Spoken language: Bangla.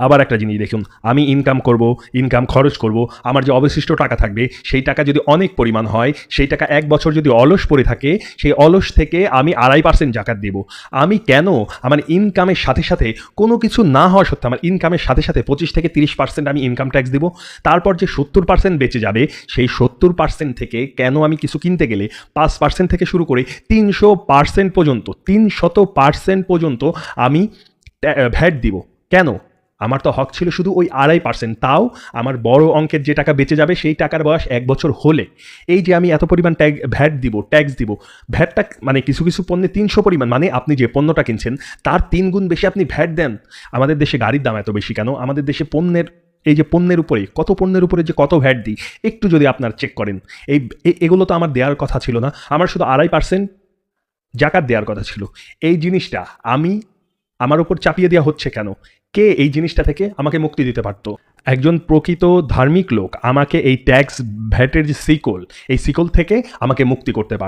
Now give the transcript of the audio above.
আবার একটা জিনিস দেখুন, আমি ইনকাম করব, ইনকাম খরচ করব, আমার যে অবশিষ্ট টাকা থাকবে সেই টাকা যদি অনেক পরিমাণ হয়, সেই টাকা এক বছর যদি অলস পড়ে থাকে, সেই অলস থেকে আমি 2.5% জাকাত দেব। আমি কেন আমার ইনকামের সাথে সাথে কোনো কিছু না হওয়া সত্ত্বেও আমার ইনকামের সাথে সাথে 25 থেকে 30% আমি ইনকাম ট্যাক্স দেবো? তারপর যে 70% বেঁচে যাবে, সেই 70% থেকে কেন আমি কিছু কিনতে গেলে 5% থেকে শুরু করে 300% পর্যন্ত 300% পর্যন্ত আমি ভ্যাট দিব? কেন? আমার তো হক ছিল শুধু ওই 2.5%, তাও আমার বড় অঙ্কের যে টাকা বেঁচে যাবে সেই টাকার বয়স 1 বছর হলে। এই যে আমি এত পরিমাণ ভ্যাট দিব, ট্যাক্স দিব, ভ্যাটটা মানে কিছু কিছু পণ্যে 300 পরিমাণ, মানে আপনি যে পণ্যটা কিনছেন তার 3 গুণ বেশি আপনি ভ্যাট দেন। আমাদের দেশে গাড়ির দাম এত বেশি কেন? আমাদের দেশে পণ্যের, এই যে পণ্যের উপরে, কত পণ্যের উপরে যে কত ভ্যাট দিই, একটু যদি আপনার চেক করেন। এগুলো তো আমার দেওয়ার কথা ছিল না, আমার শুধু 2.5% জাকাত দেওয়ার কথা ছিল। এই জিনিসটা আমার উপর চাপিয়ে দেওয়া হচ্ছে কেন? কে এই জিনিসটা থেকে আমাকে মুক্তি দিতে পারতো? একজন প্রকৃত ধার্মিক লোক আমাকে এই ট্যাক্স, ভ্যাটের যে শিকল, এই শিকল থেকে আমাকে মুক্তি করতে পারত।